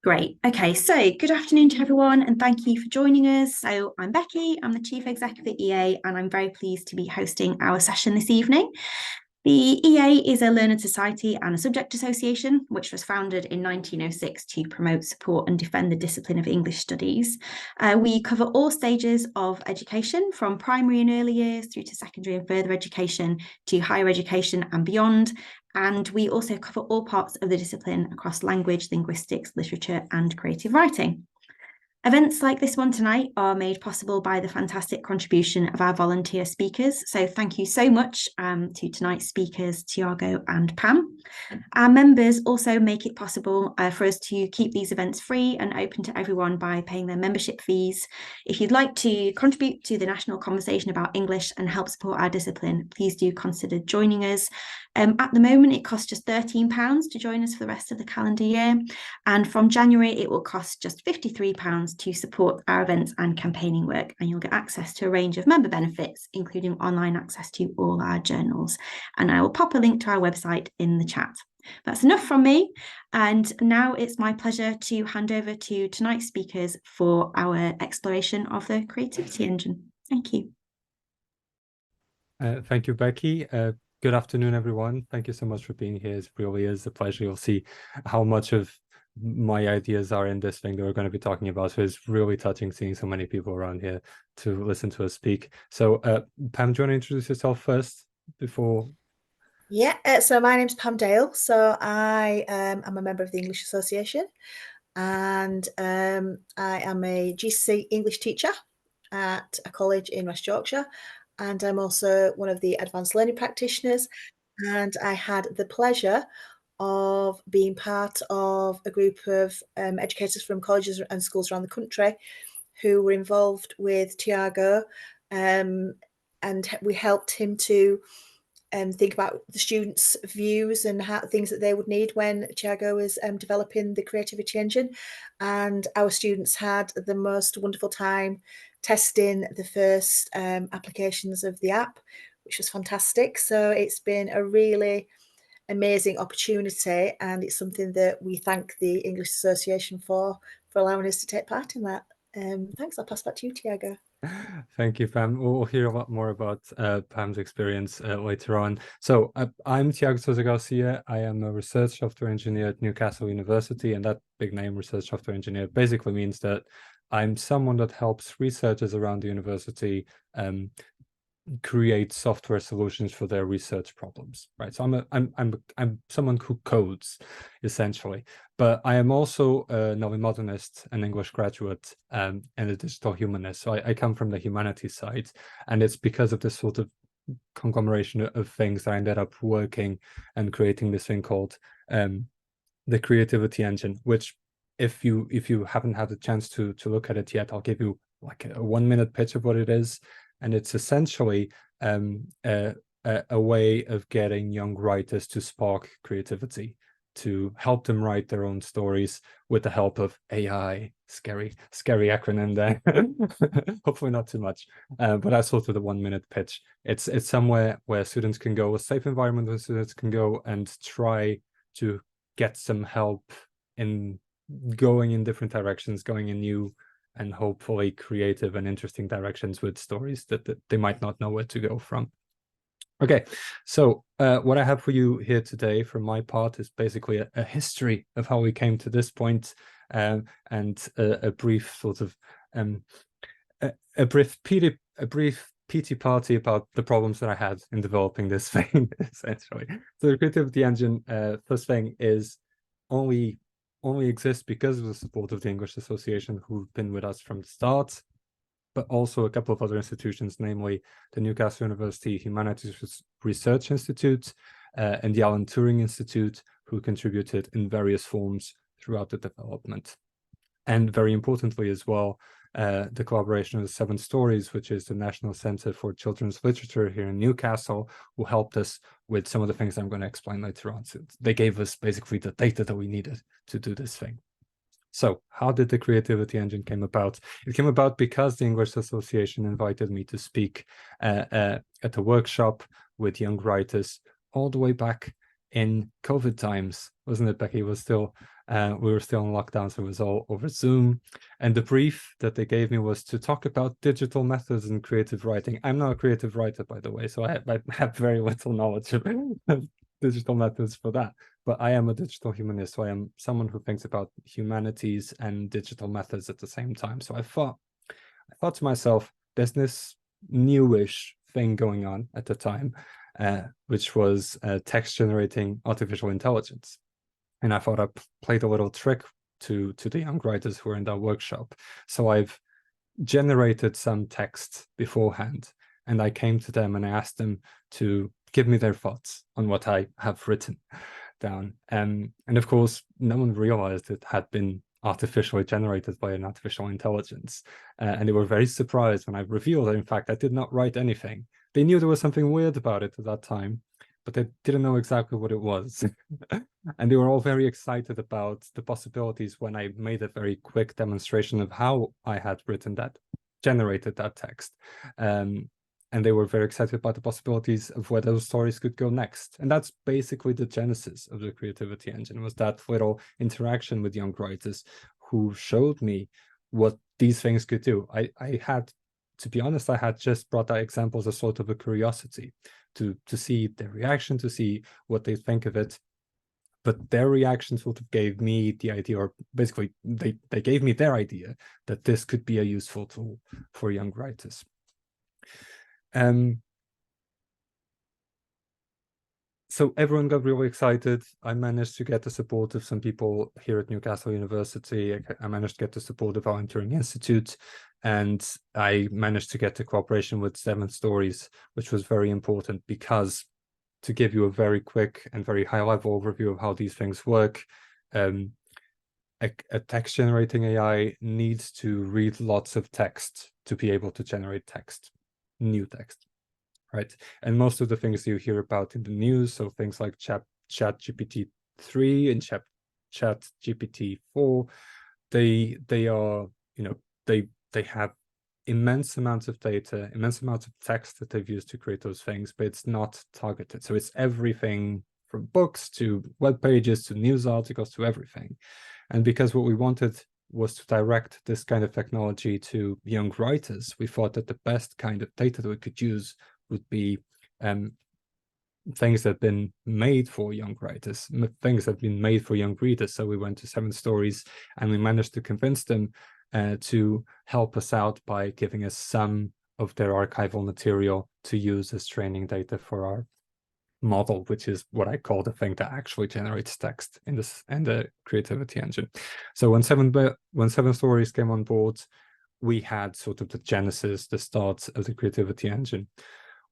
Great. Okay, so good afternoon to everyone, and thank you for joining us. So, I'm Becky, I'm the Chief Executive at EA, and I'm very pleased to be hosting our session this evening. The EA is a learned society and a subject association, which was founded in 1906 to promote, support, and defend the discipline of English studies. We cover all stages of education, from primary and early years through to secondary and further education to higher education and beyond. And we also cover all parts of the discipline across language, linguistics, literature, and creative writing. Events like this one tonight are made possible by the fantastic contribution of our volunteer speakers. So thank you so much to tonight's speakers, Tiago and Pam. Our members also make it possible for us to keep these events free and open to everyone by paying their membership fees. If you'd like to contribute to the national conversation about English and help support our discipline, please do consider joining us. At the moment, it costs just £13 to join us for the rest of the calendar year. And from January, it will cost just £53 to support our events and campaigning work. And you'll get access to a range of member benefits, including online access to all our journals. And I will pop a link to our website in the chat. That's enough from me. And now it's my pleasure to hand over to tonight's speakers for our exploration of the creativity engine. Thank you. Thank you, Becky. Good afternoon, everyone. Thank you so much for being here. It really is a pleasure. You'll see how much of my ideas are in this thing that we're going to be talking about. So it's really touching seeing so many people around here to listen to us speak. So Pam, do you want to introduce yourself first before? Yeah, so my name's Pam Dale. So I am a member of the English Association, and I am a GCSE English teacher at a college in West Yorkshire, and I'm also one of the advanced learning practitioners. And I had the pleasure of being part of a group of educators from colleges and schools around the country who were involved with Tiago, and we helped him to think about the students' views and things that they would need when Tiago was developing the creativity engine. And our students had the most wonderful time testing the first applications of the app, which was fantastic. So it's been a really amazing opportunity, and it's something that we thank the English Association for allowing us to take part in that. Thanks. I'll pass back to you, Tiago. Thank you, Pam. We'll hear a lot more about Pam's experience later on. So I'm Tiago Sousa Garcia. I am a research software engineer at Newcastle University, and that big name, research software engineer, basically means that I'm someone that helps researchers around the university create software solutions for their research problems, right? So I'm someone who codes, essentially. But I am also a novel modernist, an English graduate, and a digital humanist. So I come from the humanities side, and it's because of this sort of conglomeration of things that I ended up working and creating this thing called the Creativity Engine, which if you haven't had a chance to look at it yet, I'll give you like a 1-minute pitch of what it is. And it's essentially a way of getting young writers to spark creativity, to help them write their own stories with the help of AI. Scary acronym there. Hopefully not too much. But that's sort of the 1-minute pitch. It's somewhere where students can go, a safe environment where students can go and try to get some help in going in different directions, going in new and hopefully creative and interesting directions with stories that they might not know where to go from. Okay, so what I have for you here today from my part is basically a history of how we came to this point, and a brief sort of a brief PT party about the problems that I had in developing this thing, essentially. So the Creativity Engine, first thing is only exists because of the support of the English Association, who've been with us from the start, but also a couple of other institutions, namely the Newcastle University Humanities Research Institute and the Alan Turing Institute, who contributed in various forms throughout the development. And very importantly as well, the collaboration with Seven Stories, which is the National Centre for Children's Literature here in Newcastle, who helped us with some of the things I'm going to explain later on. So they gave us basically the data that we needed to do this thing. So how did the Creativity Engine came about? It came about because the English Association invited me to speak at a workshop with young writers all the way back in COVID times, wasn't it, Becky? It was still We were still in lockdown, so it was all over Zoom. And the brief that they gave me was to talk about digital methods in creative writing. I'm not a creative writer, by the way, so I have very little knowledge of digital methods for that. But I am a digital humanist, so I am someone who thinks about humanities and digital methods at the same time. So I thought to myself, there's this newish thing going on at the time, which was text generating artificial intelligence. And I thought I played a little trick to the young writers who were in that workshop. So I've generated some text beforehand, and I came to them and I asked them to give me their thoughts on what I have written down. And of course, no one realized it had been artificially generated by an artificial intelligence. And they were very surprised when I revealed that, in fact, I did not write anything. They knew there was something weird about it at that time, but they didn't know exactly what it was. And they were all very excited about the possibilities when I made a very quick demonstration of how I had generated that text. And they were very excited about the possibilities of where those stories could go next. And that's basically the genesis of the Creativity Engine, was that little interaction with young writers who showed me what these things could do. I had, to be honest, I had just brought that example as a sort of a curiosity to see their reaction, to see what they think of it. But their reaction sort of gave me the idea, or basically they gave me their idea that this could be a useful tool for young writers. So everyone got really excited. I managed to get the support of some people here at Newcastle University. I managed to get the support of Volunteering Institute, and I managed to get the cooperation with 7 Stories, which was very important because, to give you a very quick and very high-level overview of how these things work, a text generating AI needs to read lots of text to be able to generate text, new text, right? And most of the things you hear about in the news, so things like ChatGPT 3 and ChatGPT 4, they are, they have immense amounts of data, immense amounts of text that they've used to create those things, but it's not targeted. So it's everything from books to web pages to news articles to everything. And because what we wanted was to direct this kind of technology to young writers, we thought that the best kind of data that we could use would be things that have been made for young writers, things that have been made for young readers. So we went to 7 Stories and we managed to convince them to help us out by giving us some of their archival material to use as training data for our model, which is what I call the thing that actually generates text in the Creativity Engine. So when 7 Stories came on board, we had sort of the genesis, the start of the Creativity Engine.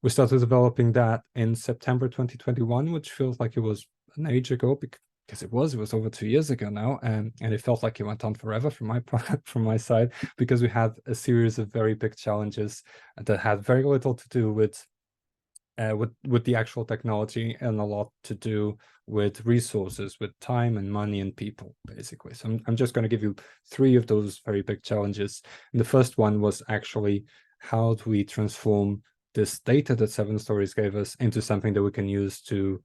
We started developing that in September 2021, which feels like it was an age ago, because it was over 2 years ago now, and it felt like it went on forever from my side, because we had a series of very big challenges that had very little to do with the actual technology and a lot to do with resources, with time and money and people, basically. So I'm just going to give you 3 of those very big challenges. And the first one was actually, how do we transform this data that 7 Stories gave us into something that we can use to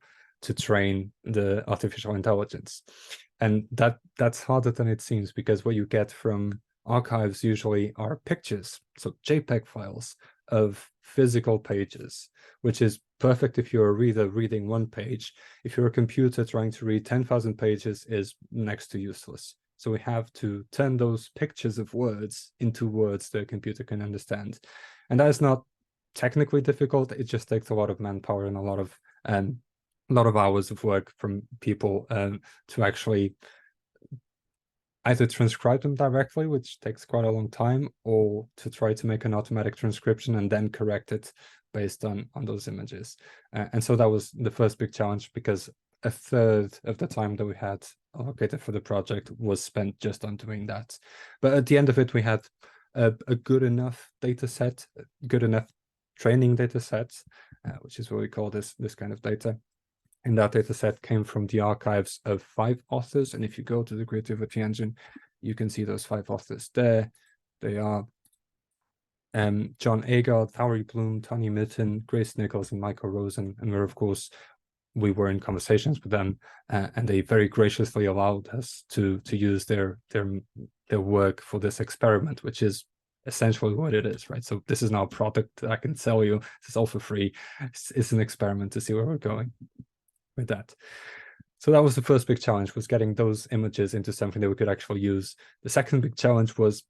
train the artificial intelligence? And that's harder than it seems, because what you get from archives usually are pictures, so JPEG files of physical pages, which is perfect if you're a reader reading 1 page. If you're a computer trying to read 10,000 pages, is next to useless. So we have to turn those pictures of words into words that a computer can understand. And that is not technically difficult. It just takes a lot of manpower and a lot of hours of work from people to actually either transcribe them directly, which takes quite a long time, or to try to make an automatic transcription and then correct it based on those images. And so that was the first big challenge, because 1/3 of the time that we had allocated for the project was spent just on doing that. But at the end of it, we had a good enough data set, good enough training data sets, which is what we call this kind of data. And that data set came from the archives of 5 authors. And if you go to the Creativity Engine, you can see those 5 authors there. They are John Agard, Valerie Bloom, Tony Mitton, Grace Nichols, and Michael Rosen. And we're, of course, we were in conversations with them, and they very graciously allowed us to use their work for this experiment, which is essentially what it is, right? So this is not a product that I can sell you. This is all for free. It's an experiment to see where we're going with that. So that was the first big challenge, was getting those images into something that we could actually use. The second big challenge was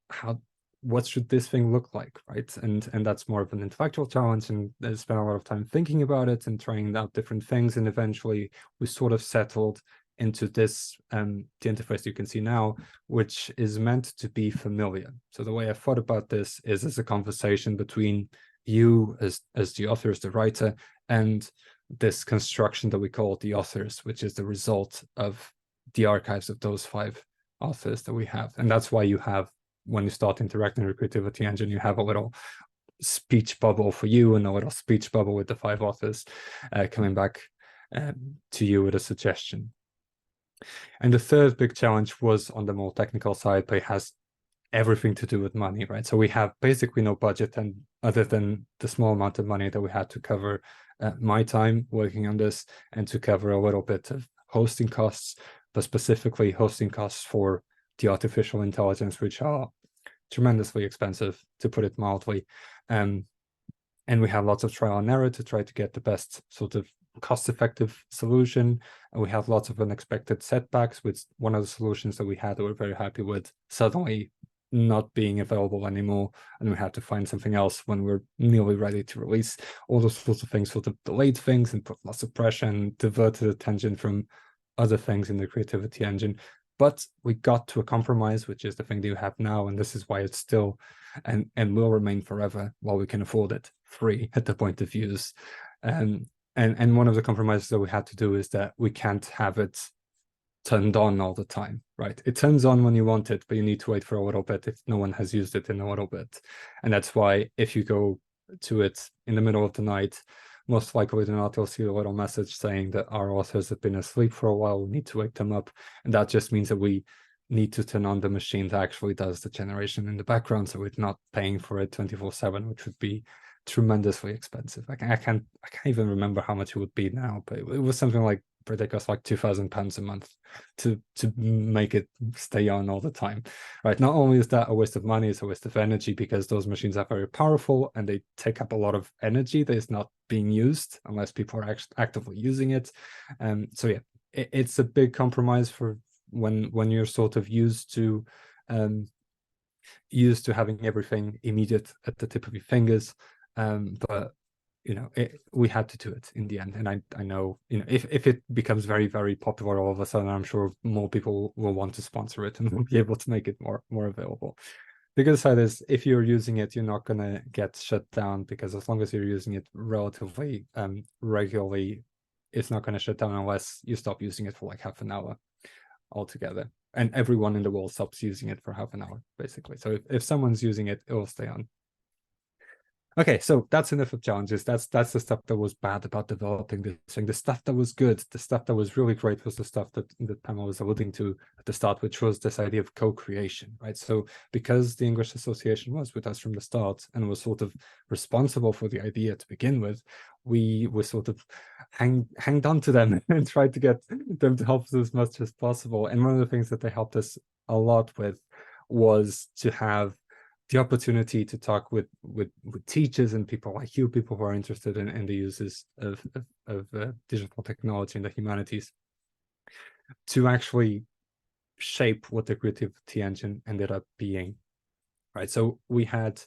what should this thing look like, right? And that's more of an intellectual challenge, and I spent a lot of time thinking about it and trying out different things, and eventually we sort of settled into this, the interface you can see now, which is meant to be familiar. So the way I thought about this is as a conversation between you as the author, as the writer, and this construction that we call the authors, which is the result of the archives of those 5 authors that we have. And that's why you have, when you start interacting with Creativity Engine, you have a little speech bubble for you and a little speech bubble with the 5 authors coming back to you with a suggestion. And the third big challenge was on the more technical side, but it has everything to do with money, right? So we have basically no budget, and other than the small amount of money that we had to cover my time working on this, and to cover a little bit of hosting costs, but specifically hosting costs for the artificial intelligence, which are tremendously expensive, to put it mildly. And we have lots of trial and error to try to get the best sort of cost-effective solution. And we have lots of unexpected setbacks with one of the solutions that we had that we're very happy with suddenly not being available anymore, and we had to find something else when we're nearly ready to release. All those sorts of things sort of delayed things and put lots of pressure and diverted attention from other things in the Creativity Engine. But we got to a compromise, which is the thing that you have now, and this is why it's still and will remain forever while we can afford it, free at the point of use. And one of the compromises that we had to do is that we can't have it turned on all the time, right? It turns on when you want it, but you need to wait for a little bit if no one has used it in a little bit. And that's why if you go to it in the middle of the night, most likely not, you'll see a little message saying that our authors have been asleep for a while, we need to wake them up. And that just means that we need to turn on the machine that actually does the generation in the background, so we're not paying for it 24/7, which would be tremendously expensive. I can't even remember how much it would be now, but it was something like ridiculous, like £2,000 a month to make it stay on all the time, right? Not only is that a waste of money, it's a waste of energy, because those machines are very powerful and they take up a lot of energy that is not being used unless people are actively using it. So yeah, it's a big compromise for when you're sort of used to having everything immediate at the tip of your fingers. But you know, we had to do it in the end. And I know, you know, if it becomes very, very popular all of a sudden, I'm sure more people will want to sponsor it and we'll be able to make it more available. The good side is, if you're using it, you're not going to get shut down, because as long as you're using it relatively regularly, it's not going to shut down unless you stop using it for like half an hour altogether. And everyone in the world stops using it for half an hour, basically. So if someone's using it, it will stay on. Okay, so that's enough of challenges. That's the stuff that was bad about developing this thing. The stuff that was good, the stuff that was really great, was the stuff that Pamela was alluding to at the start, which was this idea of co-creation, right? So because the English Association was with us from the start and was sort of responsible for the idea to begin with, we were sort of hanged on to them and tried to get them to help us as much as possible. And one of the things that they helped us a lot with was to have the opportunity to talk with teachers and people like you, people who are interested in the uses of digital technology in the humanities, to actually shape what the Creativity Engine ended up being, right? So we had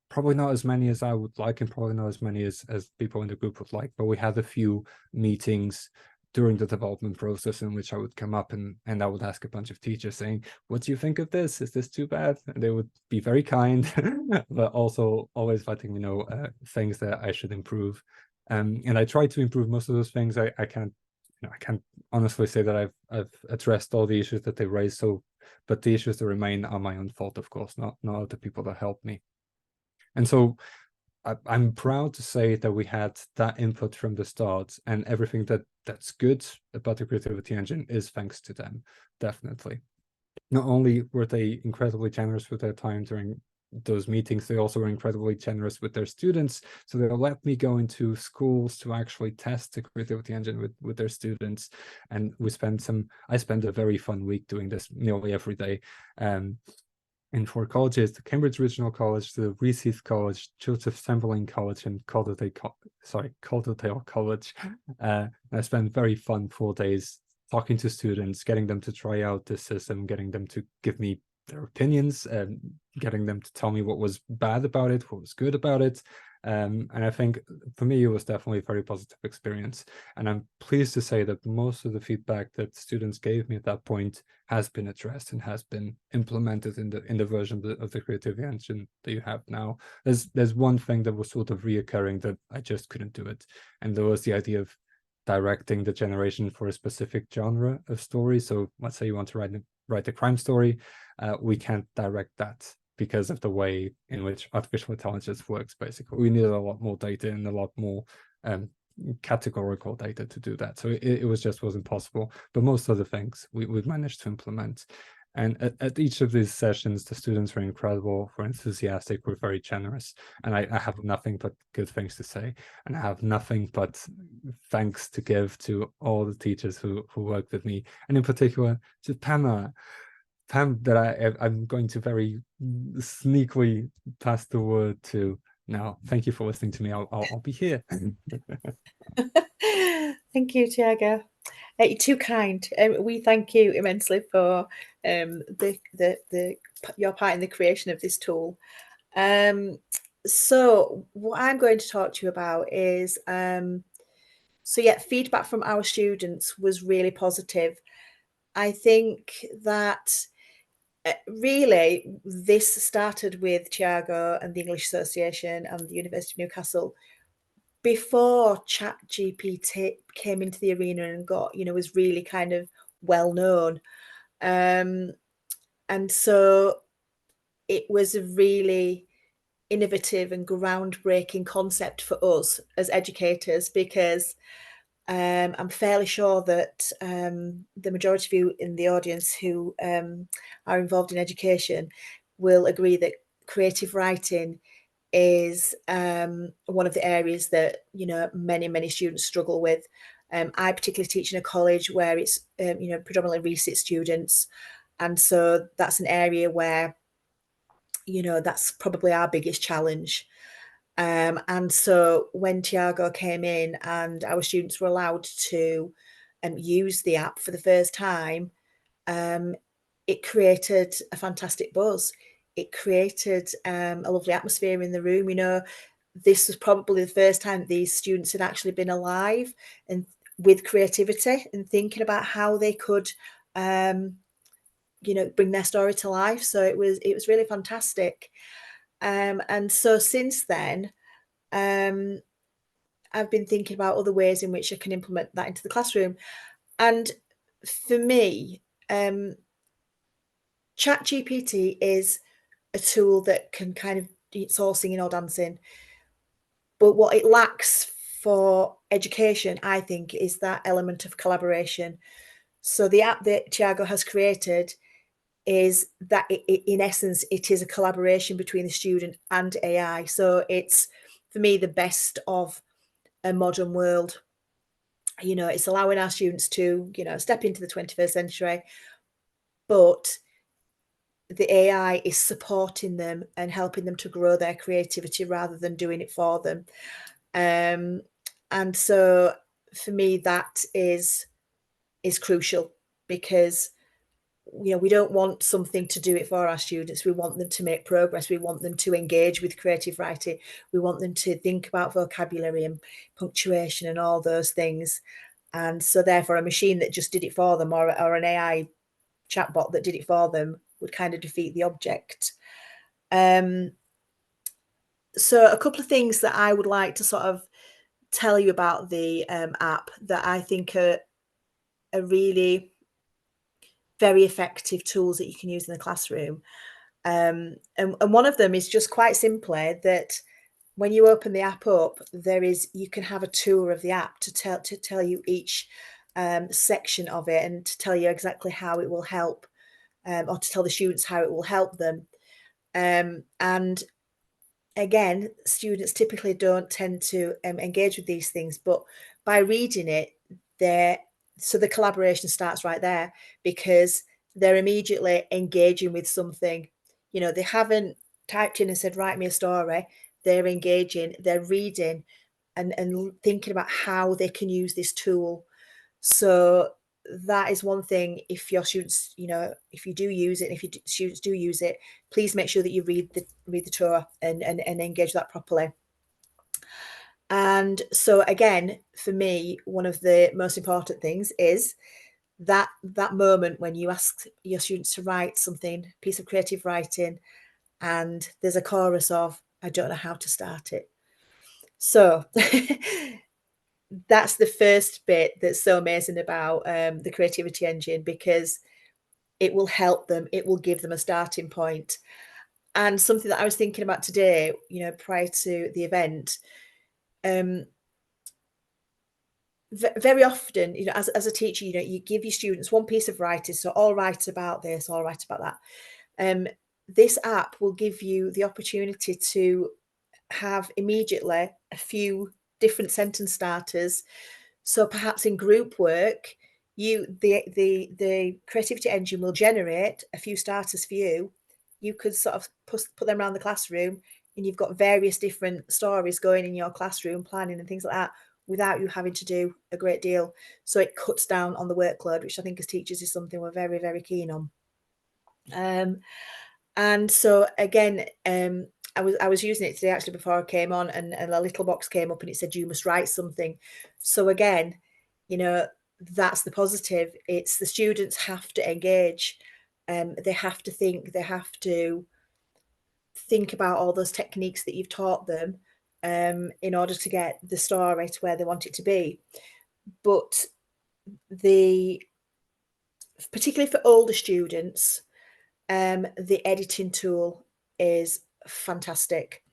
probably not as many as I would like, and probably not as many as people in the group would like, but we had a few meetings during the development process in which I would come up and I would ask a bunch of teachers saying, what do you think of this? Is this too bad? And they would be very kind, but also always letting me know things that I should improve. And I try to improve most of those things. I can't honestly say that I've addressed all the issues that they raised. So, but the issues that remain are my own fault, of course, not the people that helped me. And so I'm proud to say that we had that input from the start, and everything that's good about the Creativity Engine is thanks to them, definitely. Not only were they incredibly generous with their time during those meetings, they also were incredibly generous with their students. So they'll let me go into schools to actually test the creativity engine with their students. And I spent a very fun week doing this nearly every day. In 4 colleges: the Cambridge Regional College, the Rees Heath College, Joseph Chamberlain College, and Calderdale College. I spent very fun 4 days talking to students, getting them to try out the system, getting them to give me their opinions, and getting them to tell me what was bad about it, what was good about it. And I think for me, it was definitely a very positive experience. And I'm pleased to say that most of the feedback that students gave me at that point has been addressed and has been implemented in the version of the creativity engine that you have now. There's one thing that was sort of reoccurring that I just couldn't do it, and there was the idea of directing the generation for a specific genre of story. So let's say you want to write a crime story, we can't direct that because of the way in which artificial intelligence works. Basically, we needed a lot more data and a lot more categorical data to do that. So it wasn't possible. But most of the things we've managed to implement. And at each of these sessions, the students were incredible, were enthusiastic, were very generous. And I have nothing but good things to say. And I have nothing but thanks to give to all the teachers who worked with me. And in particular, to Pam, that I'm going to very sneakily pass the word to now. Thank you for listening to me. I'll be here. Thank you, Tiago. You're too kind. We thank you immensely for your part in the creation of this tool. So what I'm going to talk to you about is feedback from our students was really positive. I think that really this started with Tiago and the English Association and the University of Newcastle before ChatGPT came into the arena and was really kind of well known. And so it was a really innovative and groundbreaking concept for us as educators, because I'm fairly sure that the majority of you in the audience who are involved in education will agree that creative writing is one of the areas that many students struggle with. I particularly teach in a college where it's predominantly resit students, and so that's an area where that's probably our biggest challenge. And so when Tiago came in and our students were allowed to use the app for the first time, it created a fantastic buzz. It created a lovely atmosphere in the room. This was probably the first time these students had actually been alive and with creativity and thinking about how they could, bring their story to life. So it was really fantastic. And so since then, I've been thinking about other ways in which I can implement that into the classroom. And for me, ChatGPT is a tool that can it's all singing or dancing. But what it lacks for education, I think, is that element of collaboration. So the app that Tiago has created is that in essence, it is a collaboration between the student and AI. So it's, for me, the best of a modern world. It's allowing our students to, step into the 21st century, but the AI is supporting them and helping them to grow their creativity rather than doing it for them. And so for me, that is crucial, because we don't want something to do it for our students. We want them to make progress. We want them to engage with creative writing. We want them to think about vocabulary and punctuation and all those things. And so therefore a machine that just did it for them, or an AI chatbot that did it for them, would kind of defeat the object. So a couple of things that I would like to sort of tell you about the app that I think are really very effective tools that you can use in the classroom. And one of them is just quite simply that when you open the app up, you can have a tour of the app to tell you each section of it, and to tell you exactly how it will help, or to tell the students how it will help them. And again, students typically don't tend to engage with these things, but by reading it, so the collaboration starts right there, because they're immediately engaging with something. You know, they haven't typed in and said, write me a story. They're engaging, they're reading and thinking about how they can use this tool. So that is one thing. If your students, you know, if you do use it, if your students do use it, please make sure that you read the tour and engage that properly. And so again, for me, one of the most important things is that moment when you ask your students to write something, piece of creative writing, and there's a chorus of, I don't know how to start it. So that's the first bit that's so amazing about the creativity engine, because it will help them, it will give them a starting point. And something that I was thinking about today, you know, prior to the event, very often, you know, as a teacher, you know, you give your students one piece of writing, so all write about this, all write about that. This app will give you the opportunity to have immediately a few different sentence starters. So perhaps in group work, the creativity engine will generate a few starters for you. You could sort of put them around the classroom, and you've got various different stories going in your classroom, planning and things like that, without you having to do a great deal. So it cuts down on the workload, which I think as teachers is something we're very, very keen on. And so again, I was using it today actually before I came on, and a little box came up and it said you must write something. So again, you know, that's the positive. It's the students have to engage, they have to think, they have to think about all those techniques that you've taught them, in order to get the story to where they want it to be. But particularly for older students, the editing tool is fantastic.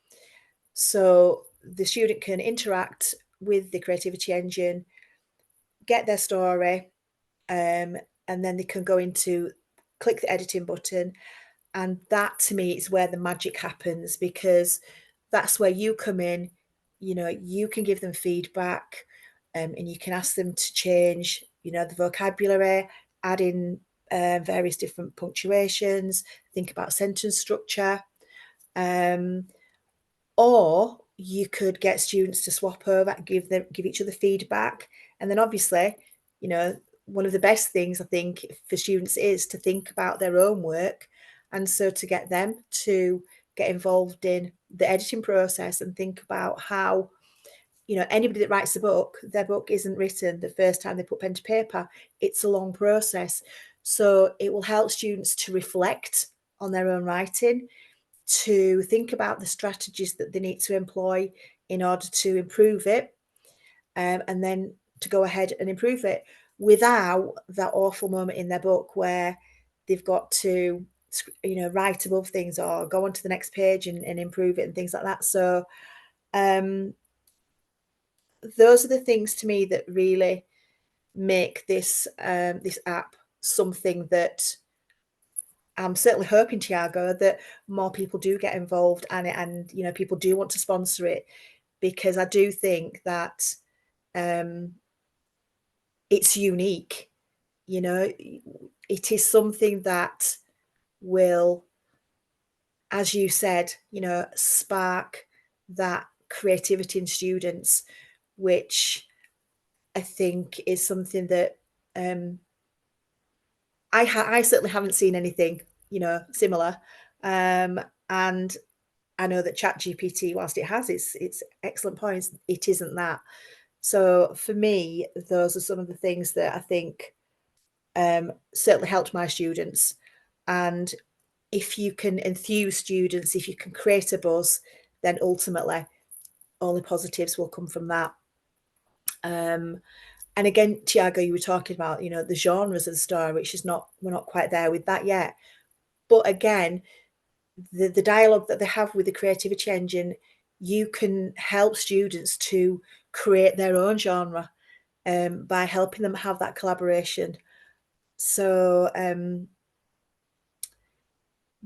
So the student can interact with the creativity engine, get their story, and then they can go into click the editing button. And that to me is where the magic happens, because that's where you come in. You know, you can give them feedback, and you can ask them to change, you know, the vocabulary, add in various different punctuations, think about sentence structure. Or you could get students to swap over, give each other feedback. And then obviously, you know, one of the best things I think for students is to think about their own work. And so to get them to get involved in the editing process and think about how, you know, anybody that writes a book, their book isn't written the first time they put pen to paper. It's a long process. So it will help students to reflect on their own writing, to think about the strategies that they need to employ in order to improve it, and then to go ahead and improve it without that awful moment in their book where they've got to, you know, write above things or go on to the next page and improve it and things like that. So those are the things to me that really make this this app something that I'm certainly hoping, Tiago, that more people do get involved and you know, people do want to sponsor it, because I do think that it's unique. You know, it is something that will, as you said, you know, spark that creativity in students, which I think is something that I certainly haven't seen anything, you know, similar. And I know that ChatGPT, whilst it has its excellent points, it isn't that. So for me, those are some of the things that I think certainly helped my students. And if you can enthuse students, if you can create a buzz, then ultimately only positives will come from that. And again, Tiago, you were talking about, you know, the genres of the story, which is not, we're not quite there with that yet. But again, the dialogue that they have with the creativity engine, you can help students to create their own genre by helping them have that collaboration. So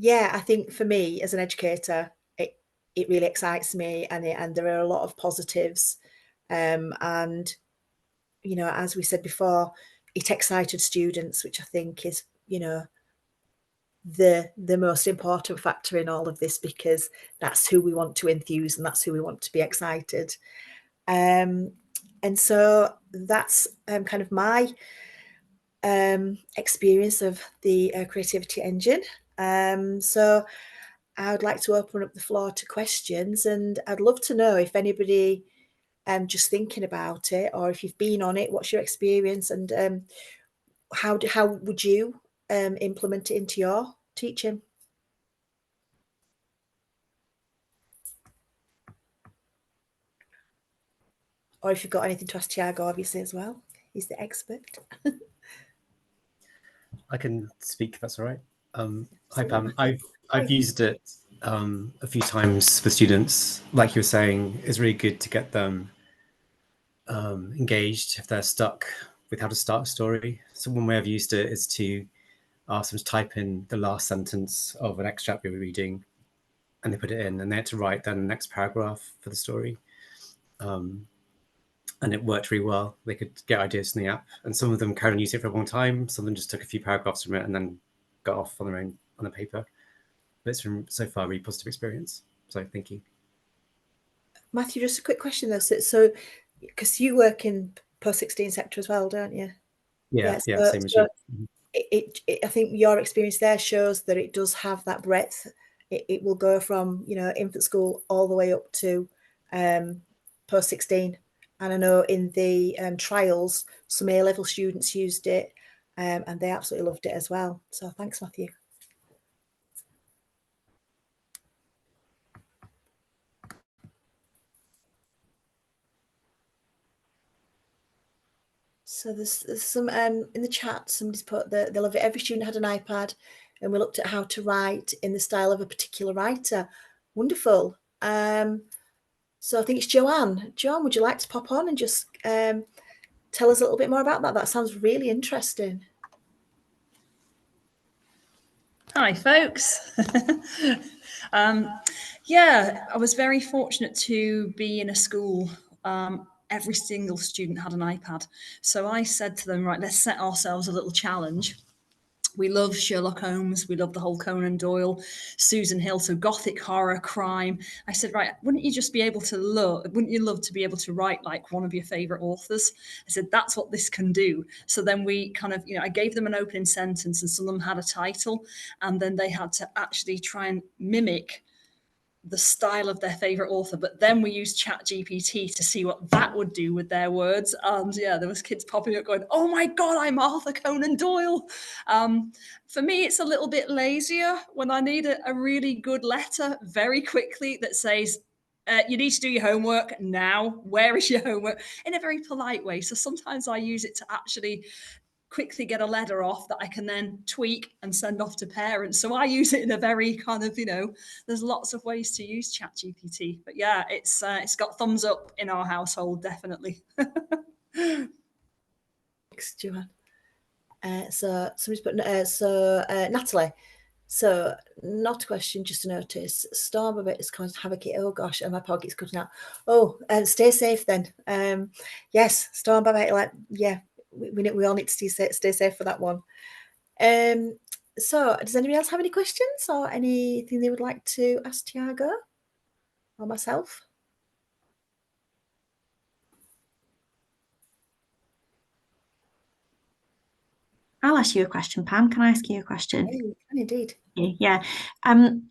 Yeah, I think for me as an educator, it really excites me, and there are a lot of positives. And you know, as we said before, it excited students, which I think is, you know, the most important factor in all of this, because that's who we want to enthuse and that's who we want to be excited. And so that's kind of my experience of the creativity engine. So I would like to open up the floor to questions, and I'd love to know if anybody just thinking about it, or if you've been on it, what's your experience, and how would you implement it into your teaching? Or if you've got anything to ask Tiago, obviously, as well. He's the expert. I can speak if that's all right. Hi, Pam. I've used it a few times with students. Like you were saying, it's really good to get them engaged if they're stuck with how to start a story. So one way I've used it is to ask them to type in the last sentence of an extract we were reading, and they put it in, and they had to write then the next paragraph for the story. And it worked really well. They could get ideas from the app, and some of them carried on using it for a long time. Some of them just took a few paragraphs from it and then got off on their own on the paper. But it's been so far a really positive experience. So thank you. Matthew, just a quick question though. So because you work in post-16 sector as well, don't you? Yeah, same as you. I think your experience there shows that it does have that breadth. It will go from, you know, infant school all the way up to post-16. And I know in the trials, some A-level students used it, and they absolutely loved it as well. So thanks, Matthew. So there's some in the chat, somebody's put that they love it. Every student had an iPad, and we looked at how to write in the style of a particular writer. Wonderful. So I think it's Joanne. Joanne, would you like to pop on and just tell us a little bit more about that? That sounds really interesting. Hi, folks. Yeah, I was very fortunate to be in a school. Every single student had an iPad. So I said to them, right, let's set ourselves a little challenge. We love Sherlock Holmes. We love the whole Conan Doyle, Susan Hill, so gothic horror, crime. I said, right, wouldn't you love to be able to write like one of your favorite authors? I said, that's what this can do. So then we kind of, I gave them an opening sentence, and some of them had a title, and then they had to actually try and mimic the style of their favorite author. But then we used ChatGPT to see what that would do with their words. And yeah, there was kids popping up going, oh my God, I'm Arthur Conan Doyle. For me, it's a little bit lazier when I need a really good letter very quickly that says, you need to do your homework now. Where is your homework? In a very polite way. So sometimes I use it to actually quickly get a letter off that I can then tweak and send off to parents. So I use it in a very kind of, there's lots of ways to use ChatGPT. But yeah, it's got thumbs up in our household, definitely. Thanks, Joanne. So somebody's put, Natalie. So not a question, just a notice. Storm a bit is causing havoc. Oh gosh, and my pocket's cutting out. Oh, stay safe then. Yes, Storm Babette, like, yeah, we all need to stay safe for that one. So does anybody else have any questions or anything they would like to ask Tiago or myself? I'll ask you a question, Pam. Can I ask you a question? Yeah, you can indeed. Yeah.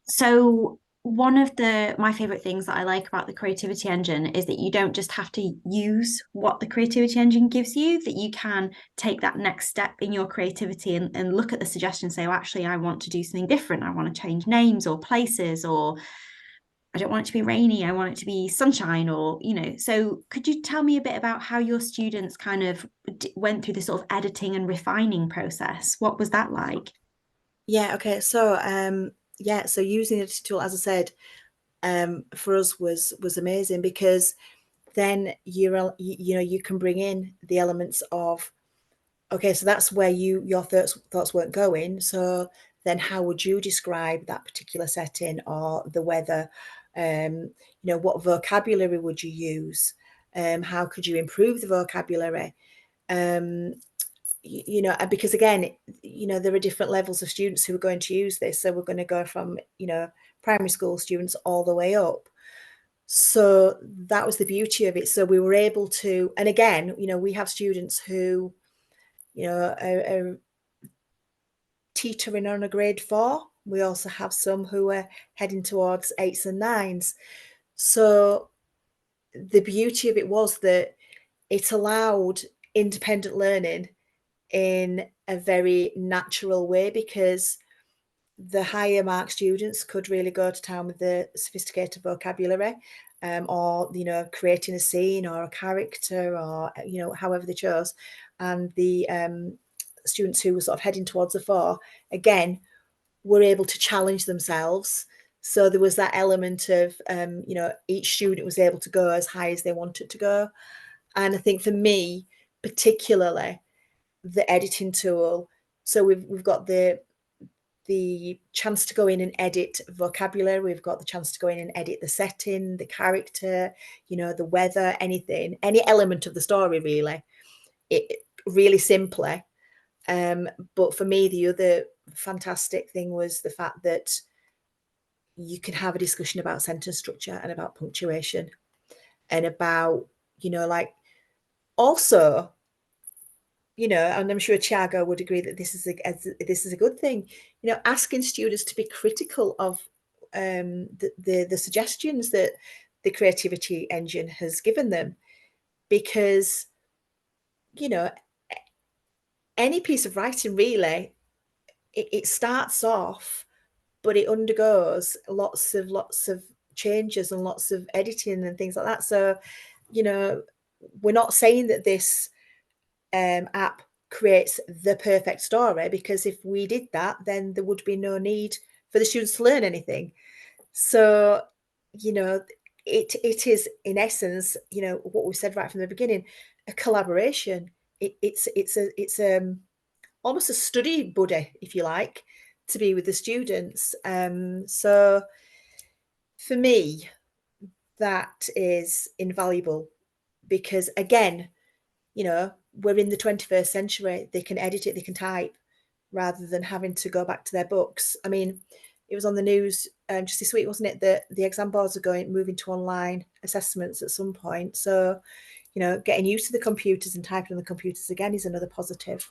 So one of my favorite things that I like about the creativity engine is that you don't just have to use what the creativity engine gives you, that you can take that next step in your creativity and look at the suggestion and say, oh, actually, I want to do something different. I want to change names or places, or I don't want it to be rainy. I want it to be sunshine, or, so could you tell me a bit about how your students kind of went through the sort of editing and refining process? What was that like? Yeah, okay. So so using the tool, as I said, for us was amazing, because then you can bring in the elements of, okay, so that's where your thoughts weren't going. So then how would you describe that particular setting or the weather? You know, what vocabulary would you use? How could you improve the vocabulary? You know, because again, you know, there are different levels of students who are going to use this. So we're going to go from, you know, primary school students all the way up. So that was the beauty of it. So we were able to, and again, you know, we have students who, you know, are teetering on a grade 4. We also have some who are heading towards 8s and 9s. So the beauty of it was that it allowed independent learning in a very natural way, because the higher mark students could really go to town with the sophisticated vocabulary, or, you know, creating a scene or a character, or, you know, however they chose. And the students who were sort of heading towards the 4, again, were able to challenge themselves. So there was that element of, you know, each student was able to go as high as they wanted to go. And I think for me, particularly, the editing tool. So we've got the chance to go in and edit vocabulary. We've got the chance to go in and edit the setting, the character, you know, the weather, anything, any element of the story, really. It really simply. But for me, the other fantastic thing was the fact that you can have a discussion about sentence structure and about punctuation and about, you know, like, also, you know, and I'm sure Thiago would agree that this is a good thing, you know, asking students to be critical of the suggestions that the creativity engine has given them, because, you know, any piece of writing really, it starts off, but it undergoes lots of changes and lots of editing and things like that. So, you know, we're not saying that this app creates the perfect story, because if we did that, then there would be no need for the students to learn anything. So, you know, it is in essence, you know, what we said right from the beginning, a collaboration. It's almost a study buddy, if you like, to be with the students. So for me, that is invaluable, because again, you know, we're in the 21st century. They can edit it, they can type, rather than having to go back to their books. I mean, it was on the news just this week, wasn't it, that the exam boards are moving to online assessments at some point. So, you know, getting used to the computers and typing on the computers again is another positive.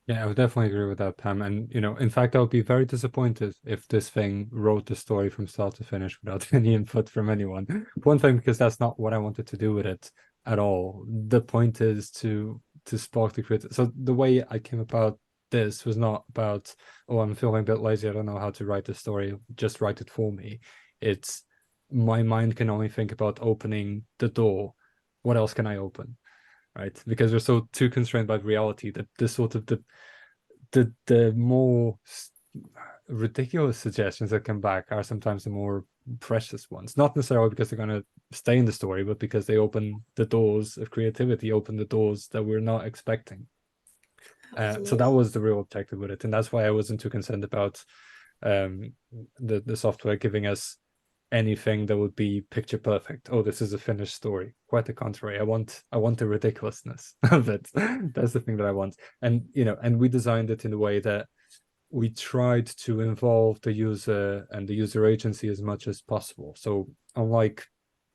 Yeah, I would definitely agree with that, Pam. And, you know, in fact, I would be very disappointed if this thing wrote the story from start to finish without any input from anyone. One thing, because that's not what I wanted to do with it at all. The point is to spark the creative. So the way I came about this was not about, oh, I'm feeling a bit lazy, I don't know how to write the story, just write it for me. It's my mind can only think about opening the door. What else can I open? Right, because we're so too constrained by reality that the sort of the more ridiculous suggestions that come back are sometimes the more precious ones. Not necessarily because they're going to stay in the story, but because they open the doors of creativity, open the doors that we're not expecting. So that was the real objective with it, and that's why I wasn't too concerned about the software giving us anything that would be picture perfect. Oh, this is a finished story. Quite the contrary. I want the ridiculousness of it. That's the thing that I want. And, you know, and we designed it in a way that we tried to involve the user and the user agency as much as possible. So unlike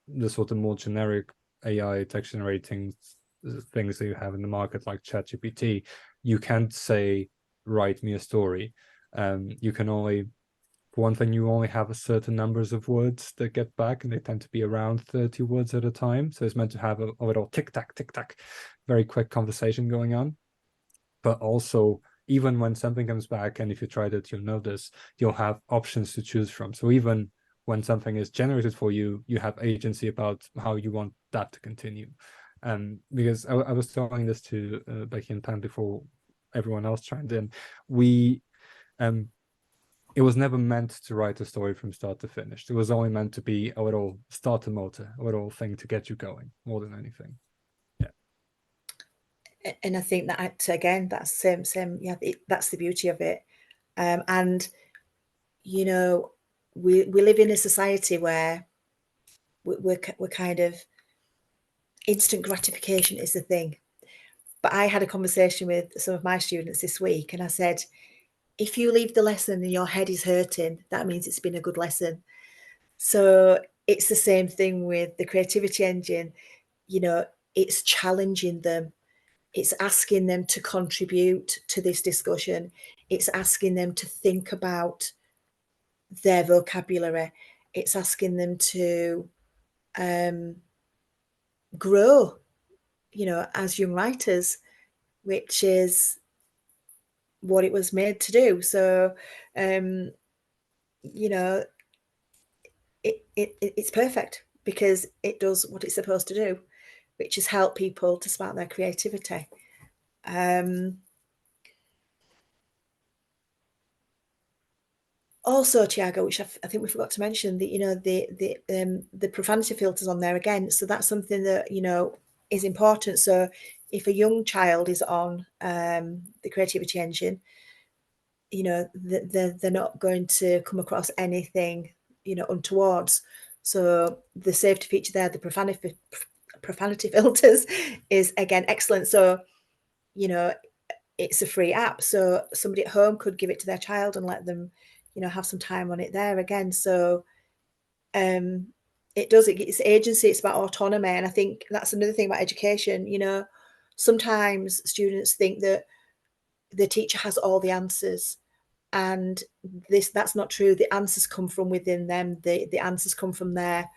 the sort of more generic AI text generating things that you have in the market like ChatGPT, you can't say, write me a story. You can only, for one thing, you only have a certain numbers of words that get back, and they tend to be around 30 words at a time. So it's meant to have a little tick-tack, very quick conversation going on. But also, even when something comes back, and if you tried it, you'll notice, you'll have options to choose from. So even when something is generated for you, you have agency about how you want that to continue. Because I was telling this to Becky and Pam before everyone else chimed in. It was never meant to write a story from start to finish. It was only meant to be a little starter motor, a little thing to get you going more than anything. Yeah. And I think that, again, that's same. Yeah, that's the beauty of it. And, you know, we live in a society where we're kind of, instant gratification is the thing. But I had a conversation with some of my students this week, and I said, if you leave the lesson and your head is hurting, that means it's been a good lesson. So it's the same thing with the creativity engine. You know, it's challenging them. It's asking them to contribute to this discussion. It's asking them to think about their vocabulary. It's asking them to grow, you know, as young writers, which is what it was made to do. So, you know, it's perfect because it does what it's supposed to do, which is help people to spark their creativity. Also, Tiago, which I think we forgot to mention, that, you know, the profanity filters on there again. So that's something that, you know, is important. So if a young child is on the creativity engine, you know, they're not going to come across anything, you know, untowards. So the safety feature there, the profanity filters, is again excellent. So, you know, it's a free app, so somebody at home could give it to their child and let them, you know, have some time on it there again. So it's agency, it's about autonomy. And I think that's another thing about education. You know, sometimes students think that the teacher has all the answers, and that's not true. The answers come from within them. The answers come from their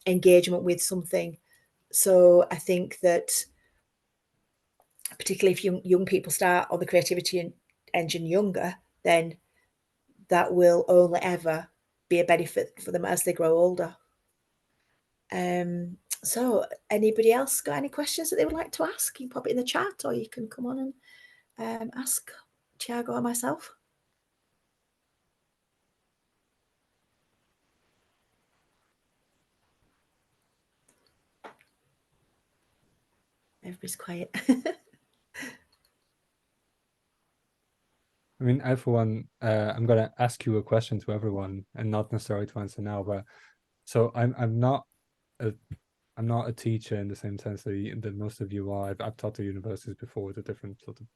engagement with something. So I think that particularly if young people start on the creativity engine younger, then that will only ever be a benefit for them as they grow older. So anybody else got any questions that they would like to ask? You can pop it in the chat, or you can come on and ask Tiago or myself. Everybody's quiet. I mean, I for one, I'm gonna ask you a question to everyone, and not necessarily to answer now. But so I'm not a teacher in the same sense that most of you are. I've taught at universities before with a different sort of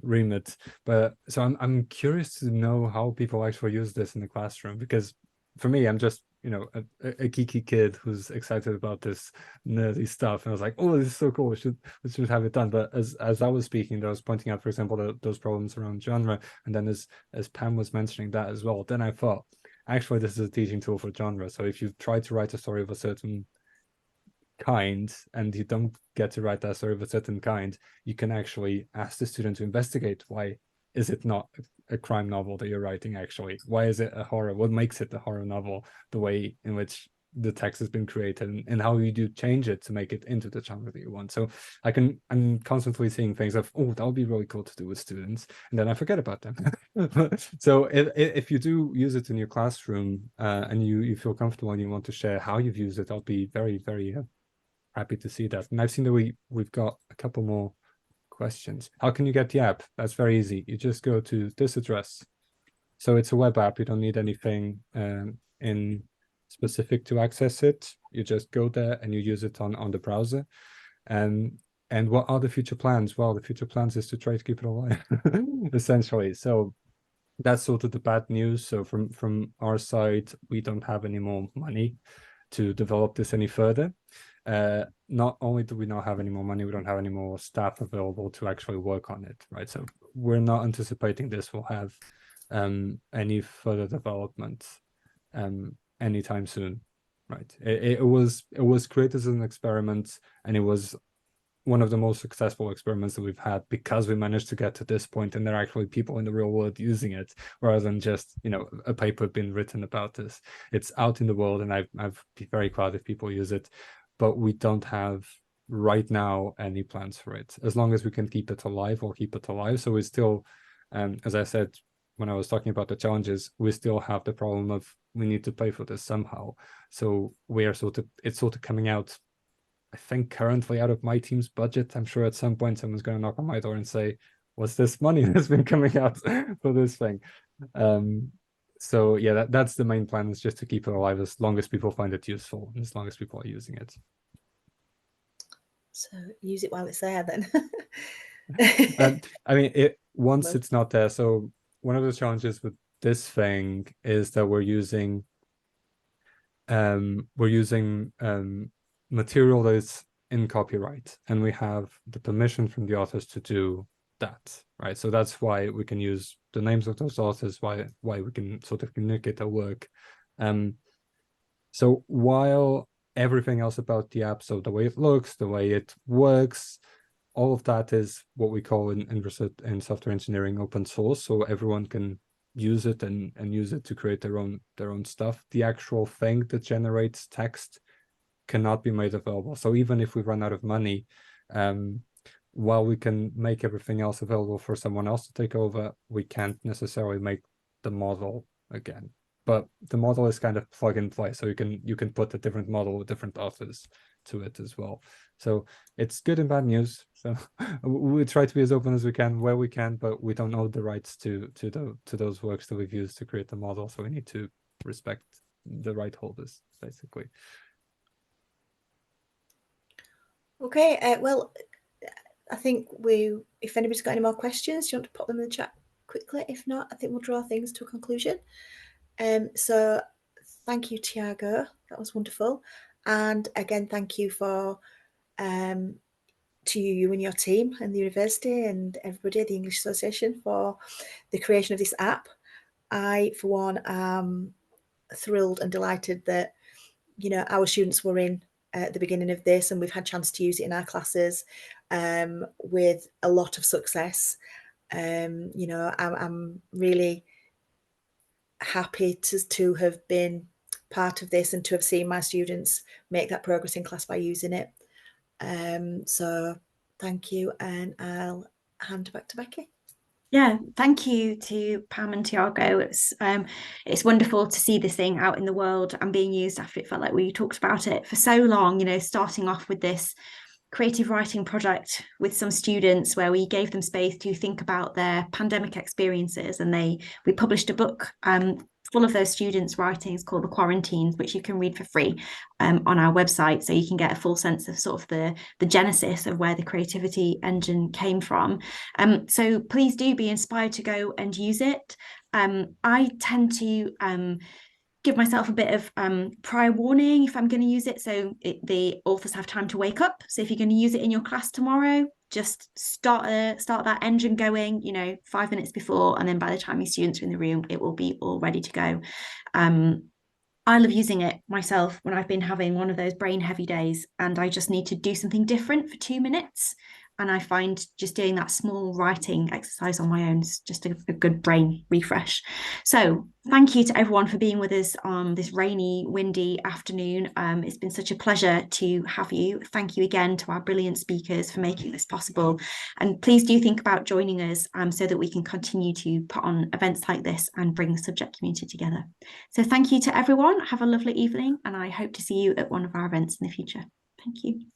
remit. But so I'm curious to know how people actually use this in the classroom, because for me, I'm just, you know, a geeky kid who's excited about this nerdy stuff, and I was like, oh, this is so cool, we should have it done. But as I was speaking, I was pointing out, for example, those problems around genre, and then as Pam was mentioning that as well, then I thought, actually, this is a teaching tool for genre. So if you try to write a story of a certain kind and you don't get to write that story of a certain kind, you can actually ask the student to investigate, why is it not a crime novel that you're writing? Actually, why is it a horror? What makes it a horror novel? The way in which the text has been created, and how you do change it to make it into the genre that you want. So I'm constantly seeing things of, oh, that would be really cool to do with students, and then I forget about them. So if you do use it in your classroom, and you feel comfortable and you want to share how you've used it, I'll be very, very happy to see that. And I've seen that we've got a couple more questions. How can you get the app? That's very easy. You just go to this address. So it's a web app. You don't need anything in specific to access it. You just go there and you use it on the browser. And what are the future plans? Well, the future plans is to try to keep it alive, essentially. So that's sort of the bad news. So from our side, we don't have any more money to develop this any further. Not only do we not have any more money, we don't have any more staff available to actually work on it, right? So we're not anticipating this will have any further development anytime soon, right? It was created as an experiment, and it was one of the most successful experiments that we've had, because we managed to get to this point and there are actually people in the real world using it, rather than just, you know, a paper being written about this. It's out in the world, and I'd be very glad if people use it, but we don't have right now any plans for it. As long as we can keep it alive, we'll keep it alive. So we still, as I said when I was talking about the challenges, we still have the problem of we need to pay for this somehow. So we are it's sort of coming out, I think, currently out of my team's budget. I'm sure at some point someone's going to knock on my door and say, what's this money that's been coming out for this thing? So yeah, that's the main plan, is just to keep it alive as long as people find it useful and as long as people are using it. So use it while it's there then. I mean, once Well- it's not there. So one of the challenges with this thing is that we're using material that is in copyright, and we have the permission from the authors to do that, right? So that's why we can use the names of those authors, why we can sort of communicate their work. So while everything else about the app, so the way it looks, the way it works, all of that is what we call in software engineering open source, so everyone can use it and use it to create their own stuff. The actual thing that generates text cannot be made available. So even if we run out of money, while we can make everything else available for someone else to take over, we can't necessarily make the model again. But the model is kind of plug and play, so you can put a different model with different authors to it as well. So it's good and bad news. So we try to be as open as we can where we can, but we don't own the rights to those works that we've used to create the model. So we need to respect the right holders, basically. Okay, well, I think if anybody's got any more questions, do you want to pop them in the chat quickly? If not, I think we'll draw things to a conclusion. So thank you, Tiago. That was wonderful. And again, thank you to you and your team and the university and everybody at the English Association for the creation of this app. I, for one, am thrilled and delighted that, you know, our students were in at the beginning of this, and we've had a chance to use it in our classes with a lot of success. You know, I'm really happy to have been part of this and to have seen my students make that progress in class by using it. So thank you, and I'll hand back to Becky. Yeah, thank you to Pam and Tiago. It's wonderful to see this thing out in the world and being used after it felt like we talked about it for so long, you know, starting off with this creative writing project with some students where we gave them space to think about their pandemic experiences, and we published a book full of those students' writings called The Quarantines, which you can read for free on our website, so you can get a full sense of sort of the genesis of where the creativity engine came from. So please do be inspired to go and use it. I tend to give myself a bit of prior warning if I'm going to use it, so the authors have time to wake up. So if you're going to use it in your class tomorrow, just start that engine going, you know, 5 minutes before, and then by the time your students are in the room, it will be all ready to go. I love using it myself when I've been having one of those brain heavy days and I just need to do something different for 2 minutes. And I find just doing that small writing exercise on my own is just a good brain refresh. So thank you to everyone for being with us on this rainy, windy afternoon. It's been such a pleasure to have you. Thank you again to our brilliant speakers for making this possible. And please do think about joining us so that we can continue to put on events like this and bring the subject community together. So thank you to everyone. Have a lovely evening, and I hope to see you at one of our events in the future. Thank you.